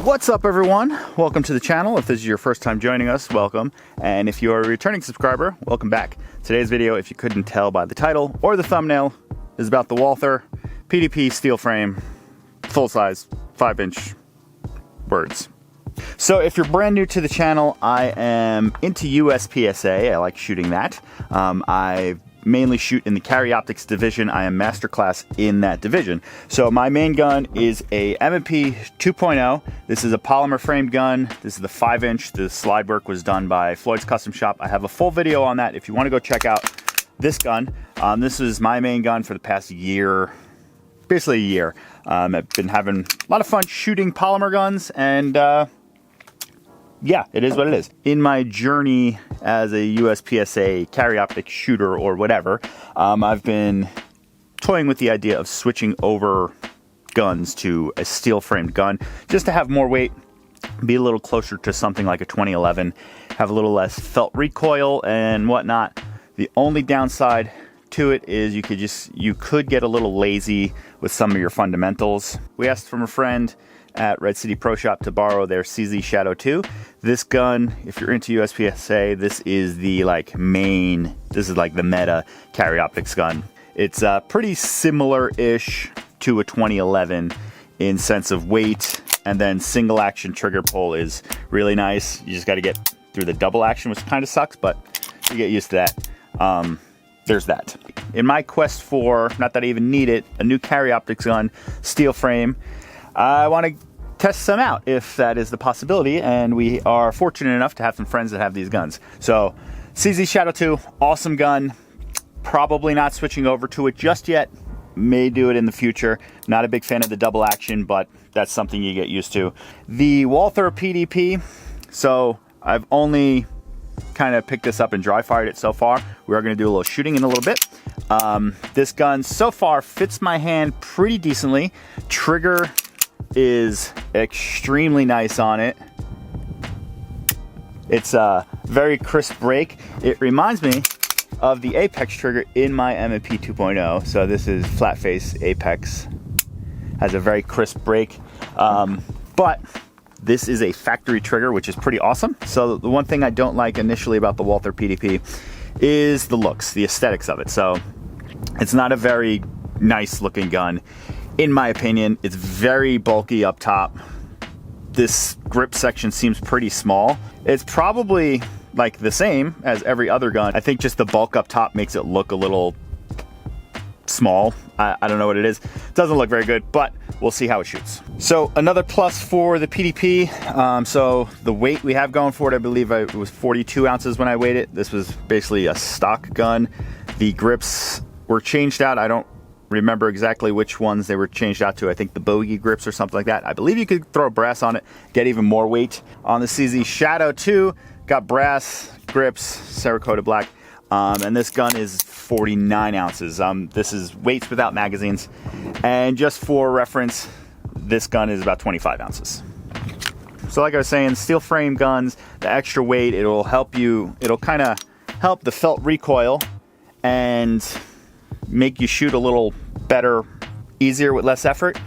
What's up, everyone? Welcome to the channel. If this is your first time joining us, welcome. And if you are a returning subscriber, welcome back. Today's video, if you couldn't tell by the title or the thumbnail, is about the Walther PDP Steel Frame, full size, 5-inch words. So if you're brand new to the channel, I am into USPSA. I like shooting that. I mainly shoot in the Carry Optics division. I am master class in that division. So my main gun is a M&P 2.0. This is a polymer framed gun. This is the 5-inch. The slide work was done by Floyd's Custom Shop. I have a full video on that if you want to go check out this gun. This is my main gun for the past year, basically a year. I've been having a lot of fun shooting polymer guns, and yeah, it is what it is. In my journey as a USPSA Carry Optics shooter or whatever, I've been toying with the idea of switching over guns to a steel framed gun just to have more weight, be a little closer to something like a 2011, have a little less felt recoil and whatnot. The only downside to it is you could get a little lazy with some of your fundamentals. We asked from a friend at Red City Pro Shop to borrow their CZ Shadow 2. This gun, if you're into USPSA, this is the this is like the meta Carry Optics gun. It's pretty similar-ish to a 2011 in sense of weight, and then single action trigger pull is really nice. You just got to get through the double action, which kind of sucks, but you get used to that. There's that. In my quest for, not that I even need it, a new Carry Optics gun, steel frame, I want to test some out if that is the possibility, and we are fortunate enough to have some friends that have these guns. So CZ Shadow 2, awesome gun. Probably not switching over to it just yet. May do it in the future. Not a big fan of the double action, but that's something you get used to. The Walther PDP, so I've only kind of picked this up and dry fired it so far. We are going to do a little shooting in a little bit. This gun so far fits my hand pretty decently. Trigger is extremely nice on it. It's a very crisp break. It reminds me of the Apex trigger in my M&P 2.0. So this is flat face Apex. Has a very crisp break. But this is a factory trigger, which is pretty awesome. So the one thing I don't like initially about the Walther PDP is the looks, the aesthetics of it. So it's not a very nice looking gun. In my opinion, it's very bulky up top. This grip section seems pretty small. It's probably like the same as every other gun. I think just the bulk up top makes it look a little small. I don't know what it is. It doesn't look very good, but we'll see how it shoots. So another plus for the PDP. So the weight we have going for it, I believe it was 42 ounces when I weighed it. This was basically a stock gun. The grips were changed out. I don't remember exactly which ones they were changed out to. I think the bogey grips or something like that. I believe you could throw brass on it, get even more weight. On the CZ Shadow 2, got brass grips, Cerakote black, and this gun is 49 ounces. This is weights without magazines, and just for reference, this gun is about 25 ounces. So like I was saying, steel frame guns, the extra weight, it'll help you, it'll kind of help the felt recoil and make you shoot a little better, easier with less effort.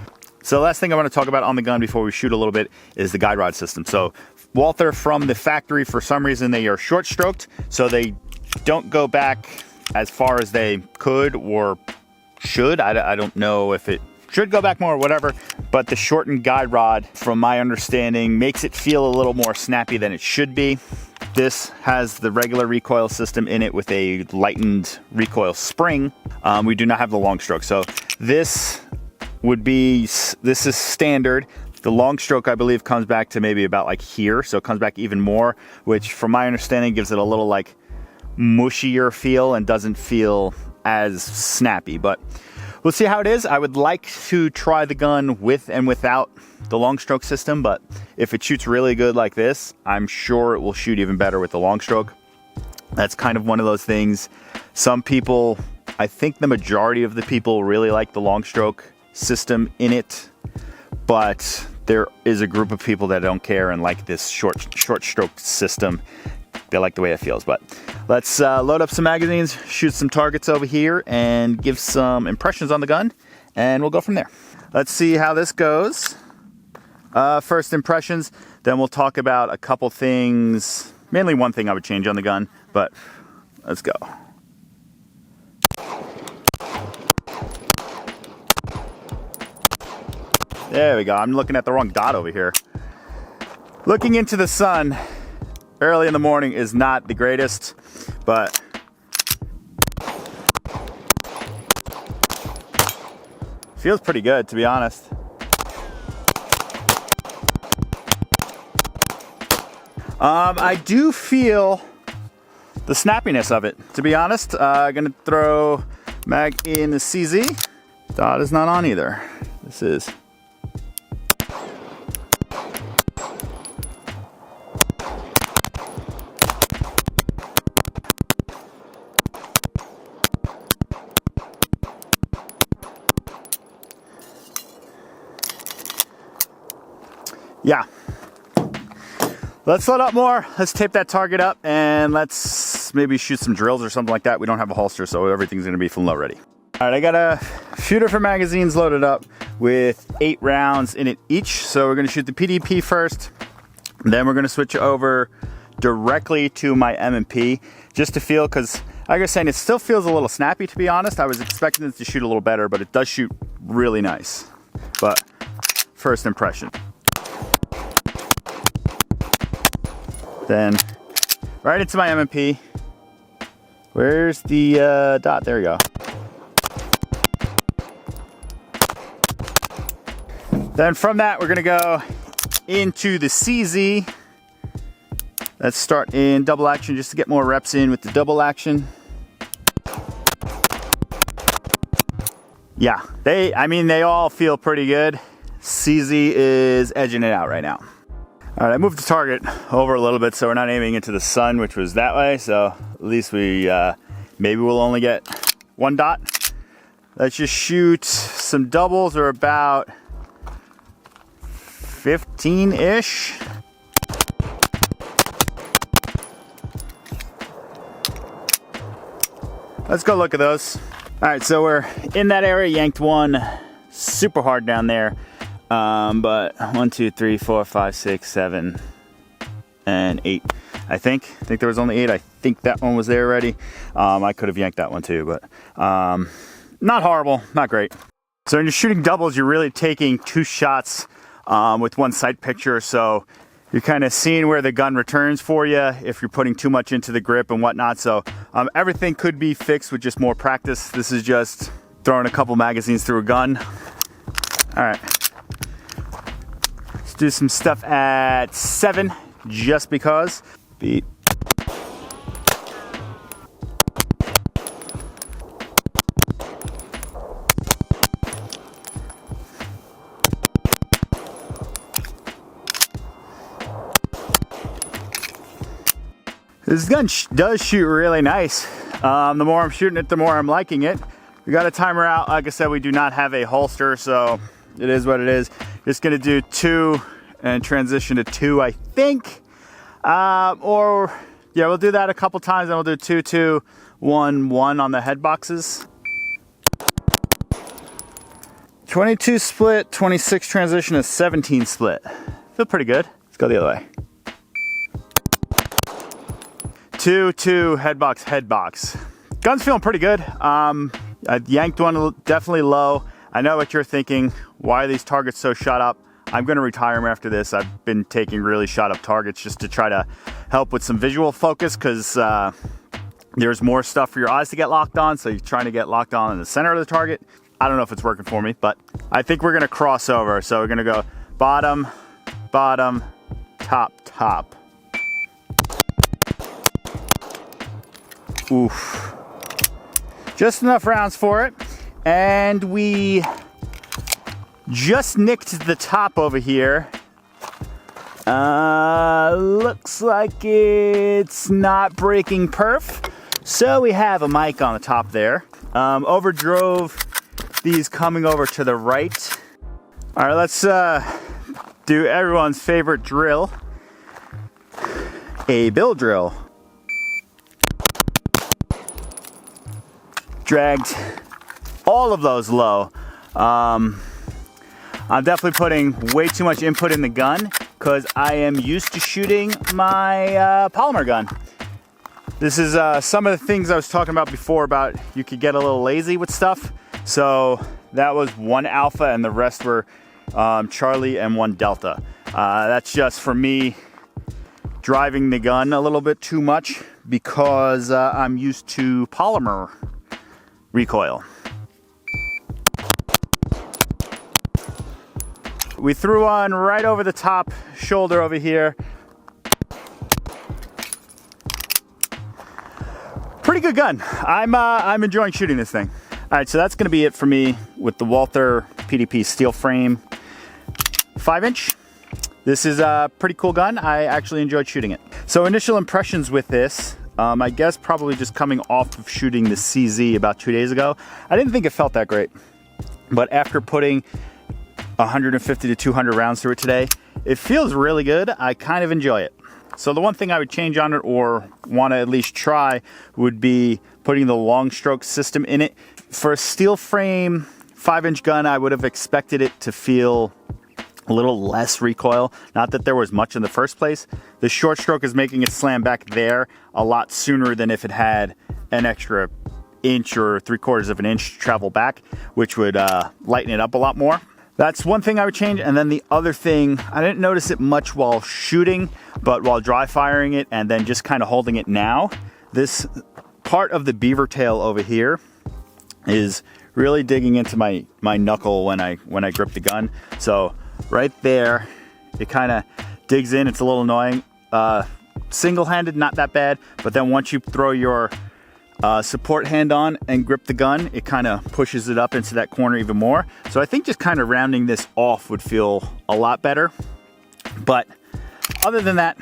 So the last thing I want to talk about on the gun before we shoot a little bit is the guide rod system. So Walther, from the factory, for some reason they are short stroked, so they don't go back as far as they could or should. I don't know if it should go back more or whatever, but the shortened guide rod, from my understanding, makes it feel a little more snappy than it should be. This has the regular recoil system in it with a lightened recoil spring. We do not have the long stroke. So this is standard. The long stroke, I believe, comes back to maybe about like here. So it comes back even more, which from my understanding gives it a little like mushier feel and doesn't feel as snappy. But we'll see how it is. I would like to try the gun with and without the long stroke system, but if it shoots really good like this, I'm sure it will shoot even better with the long stroke. That's kind of one of those things. Some people, I think the majority of the people really like the long stroke system in it, but there is a group of people that don't care and like this short stroke system. They like the way it feels. But let's load up some magazines, shoot some targets over here, and give some impressions on the gun, and we'll go from there. Let's see how this goes. First impressions, then we'll talk about a couple things, mainly one thing I would change on the gun, but let's go. There we go. I'm looking at the wrong dot over here. Looking into the sun early in the morning is not the greatest, but feels pretty good, to be honest. I do feel the snappiness of it, to be honest. Gonna throw mag in the CZ. Dot is not on either. This is. Yeah. Let's load up more. Let's tape that target up and let's maybe shoot some drills or something like that. We don't have a holster, so everything's gonna be from low ready. All right, I got a few different magazines loaded up with 8 rounds in it each. So we're gonna shoot the PDP first, then we're gonna switch over directly to my M&P just to feel, because like I was saying, it still feels a little snappy, to be honest. I was expecting it to shoot a little better, but it does shoot really nice. But first impression. Then right into my M&P. Where's the dot? There we go. Then from that, we're gonna go into the CZ. Let's start in double action just to get more reps in with the double action. Yeah, they all feel pretty good. CZ is edging it out right now. All right, I moved the target over a little bit so we're not aiming into the sun, which was that way. So at least we, maybe we'll only get 1 dot. Let's just shoot some doubles, or about 15-ish. Let's go look at those. All right, so we're in that area, yanked one super hard down there. But 1, 2, 3, 4, 5, 6, 7, and 8. I think there was only 8. I think that one was there already. I could have yanked that one too, but not horrible, not great. So when you're shooting doubles, you're really taking 2 shots with 1 sight picture. So you're kind of seeing where the gun returns for you if you're putting too much into the grip and whatnot. So everything could be fixed with just more practice. This is just throwing a couple magazines through a gun. All right. Do some stuff at 7 just because. Beat. This gun does shoot really nice. The more I'm shooting it, the more I'm liking it. We got a timer out. Like I said, we do not have a holster, so it is what it is. Just gonna do 2 and transition to 2, I think. Or yeah, we'll do that a couple times, and we'll do 2, 2, 1, 1 on the head boxes. 22 split, 26 transition to 17 split. Feel pretty good. Let's go the other way. 2, 2, head box, head box. Gun's feeling pretty good. I yanked one definitely low. I know what you're thinking. Why are these targets so shot up? I'm going to retire them after this. I've been taking really shot up targets just to try to help with some visual focus, because there's more stuff for your eyes to get locked on. So you're trying to get locked on in the center of the target. I don't know if it's working for me, but I think we're going to cross over. So we're going to go bottom, bottom, top, top. Oof. Just enough rounds for it. and we just nicked the top over here. Looks like it's not breaking perf. So we have a mic on the top there. Overdrove these coming over to the right. All right, let's do everyone's favorite drill, a bill drill. Dragged all of those low. I'm definitely putting way too much input in the gun because I am used to shooting my polymer gun. This is some of the things I was talking about before about you could get a little lazy with stuff. So that was 1 alpha and the rest were Charlie and 1 delta. That's just for me driving the gun a little bit too much because I'm used to polymer recoil. We threw on right over the top shoulder over here. Pretty good gun. I'm enjoying shooting this thing. All right, so that's gonna be it for me with the Walther PDP Steel Frame 5-inch. This is a pretty cool gun. I actually enjoyed shooting it. So initial impressions with this, I guess probably just coming off of shooting the CZ about 2 days ago. I didn't think it felt that great, but after putting 150 to 200 rounds through it today, it feels really good. I kind of enjoy it. So the one thing I would change on it or want to at least try would be putting the long stroke system in it. For a steel frame 5-inch gun, I would have expected it to feel a little less recoil. Not that there was much in the first place. The short stroke is making it slam back there a lot sooner than if it had an extra inch or 3/4 of an inch to travel back, which would lighten it up a lot more. That's one thing I would change. And then the other thing, I didn't notice it much while shooting, but while dry firing it and then just kind of holding it now, this part of the beaver tail over here is really digging into my knuckle when I grip the gun. So right there, it kind of digs in. It's a little annoying. Single-handed, not that bad, but then once you throw your support hand on and grip the gun, it kind of pushes it up into that corner even more. So I think just kind of rounding this off would feel a lot better. But other than that,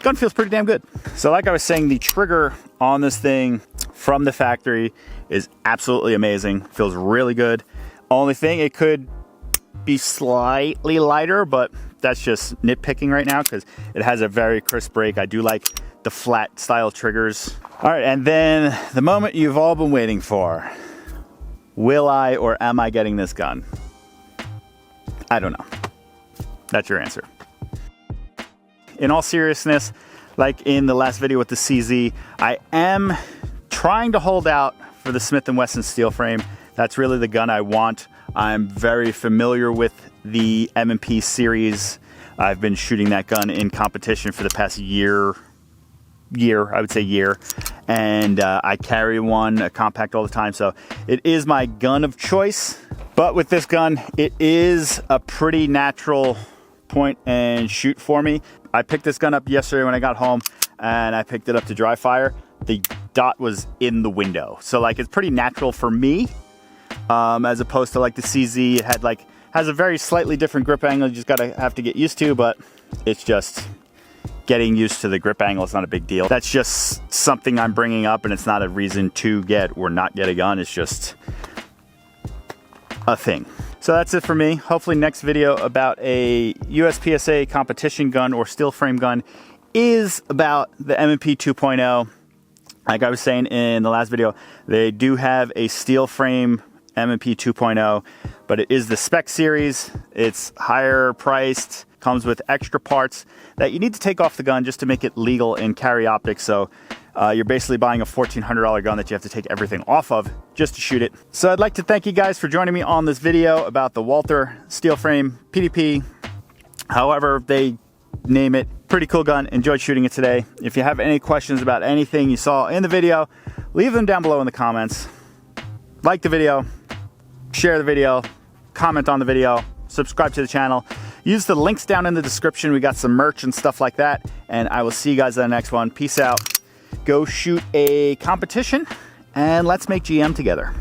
gun feels pretty damn good. So like I was saying, the trigger on this thing from the factory is absolutely amazing. Feels really good. Only thing, it could be slightly lighter, but that's just nitpicking right now because it has a very crisp break. I do like the flat style triggers. All right, and then the moment you've all been waiting for. Will I or am I getting this gun? I don't know. That's your answer. In all seriousness, like in the last video with the CZ, I am trying to hold out for the Smith & Wesson steel frame. That's really the gun I want. I'm very familiar with the M&P series. I've been shooting that gun in competition for the past year, I would say year. And I carry one, a compact all the time. So it is my gun of choice. But with this gun, it is a pretty natural point and shoot for me. I picked this gun up yesterday when I got home and I picked it up to dry fire. The dot was in the window. So like it's pretty natural for me. As opposed to like the CZ, it had has a very slightly different grip angle. You just have to get used to, but it's just getting used to the grip angle. It's not a big deal. That's just something I'm bringing up, and it's not a reason to get or not get a gun. It's just a thing. So that's it for me. Hopefully next video about a USPSA competition gun or steel frame gun is about the M&P 2.0. Like I was saying in the last video, they do have a steel frame M&P 2.0, but it is the spec series. It's higher priced, comes with extra parts that you need to take off the gun just to make it legal in Carry Optics. So you're basically buying a $1,400 gun that you have to take everything off of just to shoot it. So I'd like to thank you guys for joining me on this video about the Walther Steel Frame PDP, however they name it. Pretty cool gun. Enjoyed shooting it today. If you have any questions about anything you saw in the video, leave them down below in the comments. Like the video, share the video, comment on the video, subscribe to the channel. Use the links down in the description. We got some merch and stuff like that. And I will see you guys in the next one. Peace out. Go shoot a competition and let's make GM together.